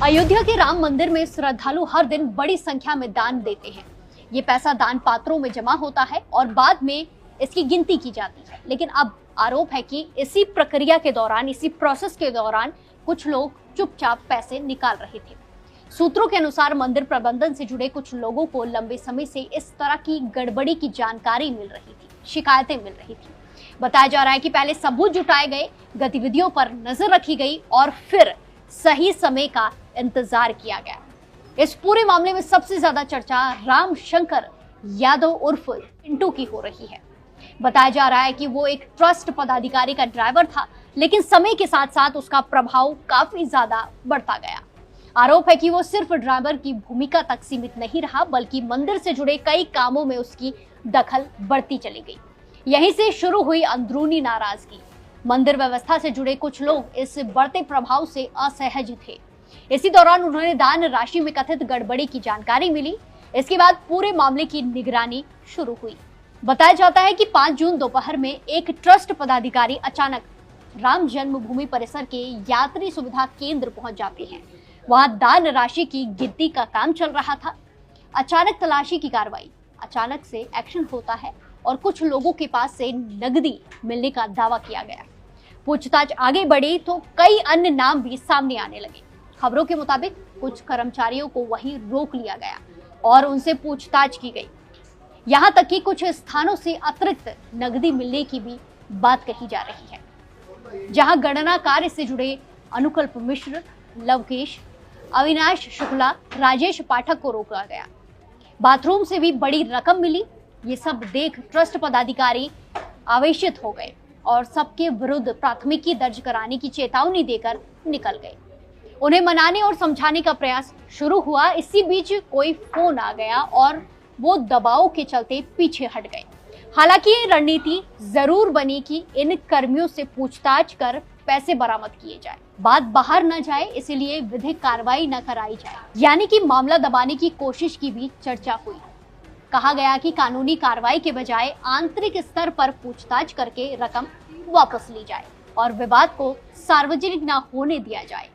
अयोध्या के राम मंदिर में श्रद्धालु हर दिन बड़ी संख्या में दान देते हैं। ये पैसा दान पात्रों में जमा होता है और बाद में इसकी गिनती की जाती है। लेकिन अब आरोप है कि इसी प्रक्रिया के दौरान, इसी प्रोसेस के दौरान कुछ लोग चुपचाप पैसे निकाल रहे थे। सूत्रों के अनुसार मंदिर प्रबंधन से जुड़े कुछ लोगों को लंबे समय से इस तरह की गड़बड़ी की जानकारी मिल रही थी, शिकायतें मिल रही थी। बताया जा रहा है कि पहले सबूत जुटाए गए, गतिविधियों पर नजर रखी गई और फिर सही समय का इंतजार किया गया। इस पूरे मामले में सबसे ज्यादा चर्चा राम शंकर यादव उर्फ पिंटू की हो रही है। बताया जा रहा है कि वो एक ट्रस्ट पदाधिकारी का ड्राइवर था, लेकिन समय के साथ साथ उसका प्रभाव काफी ज्यादा बढ़ता गया। आरोप है कि वो सिर्फ ड्राइवर की भूमिका तक सीमित नहीं रहा, बल्कि मंदिर से जुड़े कई कामों में उसकी दखल बढ़ती चली गई। यहीं से शुरू हुई अंदरूनी नाराजगी। मंदिर व्यवस्था से जुड़े कुछ लोग इस बढ़ते प्रभाव से असहज थे। इसी दौरान उन्होंने दान राशि में कथित गड़बड़ी की जानकारी मिली। इसके बाद पूरे मामले की निगरानी शुरू हुई। बताया जाता है कि 5 जून दोपहर में एक ट्रस्ट पदाधिकारी अचानक राम जन्मभूमि परिसर के यात्री सुविधा केंद्र पहुंच जाते हैं। वहां दान राशि की गिनती का काम चल रहा था। अचानक तलाशी की कार्रवाई, अचानक से एक्शन होता है और कुछ लोगों के पास से नकदी मिलने का दावा किया गया। पूछताछ आगे बढ़ी तो कई अन्य नाम भी सामने आने लगे। खबरों के मुताबिक कुछ कर्मचारियों को वहीं रोक लिया गया और उनसे पूछताछ की गई। यहां तक कि कुछ स्थानों से अतिरिक्त नकदी मिलने की भी बात कही जा रही है। जहां गणना कार्य से जुड़े अनुकल्प मिश्र, लवकेश, अविनाश शुक्ला, राजेश पाठक को रोका गया। बाथरूम से भी बड़ी रकम मिली। ये सब देख ट्रस्ट पदाधिकारी आवेशित हो गए और सबके विरुद्ध प्राथमिकी दर्ज कराने की चेतावनी देकर निकल गए। उन्हें मनाने और समझाने का प्रयास शुरू हुआ। इसी बीच कोई फोन आ गया और वो दबाव के चलते पीछे हट गए। हालांकि ये रणनीति जरूर बनी कि इन कर्मियों से पूछताछ कर पैसे बरामद किए जाए, बात बाहर न जाए, इसलिए विधिक कार्रवाई न कराई जाए, यानी कि मामला दबाने की कोशिश की भी चर्चा हुई। कहा गया कि कानूनी कार्रवाई के बजाय आंतरिक स्तर पर पूछताछ करके रकम वापस ली जाए और विवाद को सार्वजनिक न होने दिया जाए।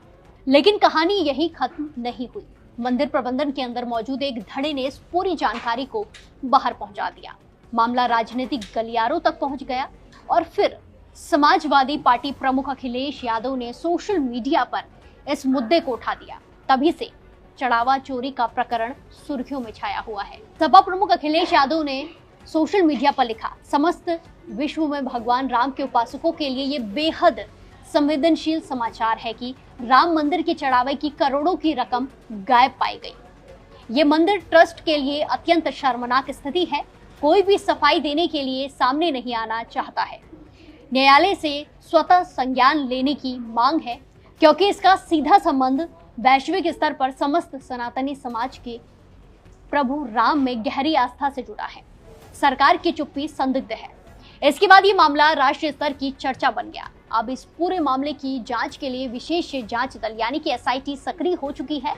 लेकिन कहानी यही खत्म नहीं हुई। मंदिर प्रबंधन के अंदर मौजूद एक धड़े ने इस पूरी जानकारी को बाहर पहुंचा दिया। मामला राजनीतिक गलियारों तक पहुंच गया और फिर समाजवादी पार्टी प्रमुख अखिलेश यादव ने सोशल मीडिया पर इस मुद्दे को उठा दिया। तभी से चढ़ावा चोरी का प्रकरण सुर्खियों में छाया हुआ है। सपा प्रमुख अखिलेश यादव ने सोशल मीडिया पर लिखा, समस्त विश्व में भगवान राम के उपासकों के लिए ये बेहद संवेदनशील समाचार है कि राम मंदिर के चढ़ावे की करोड़ों की रकम गायब पाई गई। ये मंदिर ट्रस्ट के लिए अत्यंत शर्मनाक स्थिति है। कोई भी सफाई देने के लिए सामने नहीं आना चाहता है। न्यायालय से स्वतः संज्ञान लेने की मांग है, क्योंकि इसका सीधा संबंध वैश्विक स्तर पर समस्त सनातनी समाज के प्रभु राम में गहरी आस्था से जुड़ा है। सरकार की चुप्पी संदिग्ध है। इसके बाद ये मामला राष्ट्रीय स्तर की चर्चा बन गया। अब इस पूरे मामले की जांच के लिए विशेष जांच दल यानी कि SIT सक्रिय हो चुकी है।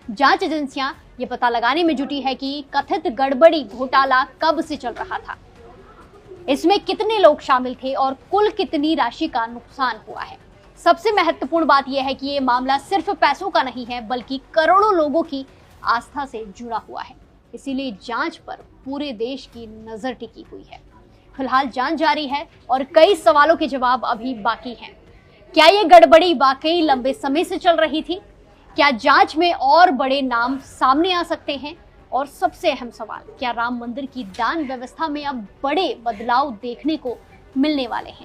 जांच एजेंसियां ये पता लगाने में जुटी है कि कथित गड़बड़ी घोटाला कब से चल रहा था, इसमें कितने लोग शामिल थे और कुल कितनी राशि का नुकसान हुआ है। सबसे महत्वपूर्ण बात यह है कि ये मामला सिर्फ पैसों का नहीं है, बल्कि करोड़ों लोगों की आस्था से जुड़ा हुआ है। इसीलिए जांच पर पूरे देश की नजर टिकी हुई है। फिलहाल जांच जारी है और कई सवालों के जवाब अभी बाकी हैं। क्या ये गड़बड़ी वाकई लंबे समय से चल रही थी? क्या जांच में और बड़े नाम सामने आ सकते हैं? और सबसे अहम सवाल, क्या राम मंदिर की दान व्यवस्था में अब बड़े बदलाव देखने को मिलने वाले हैं?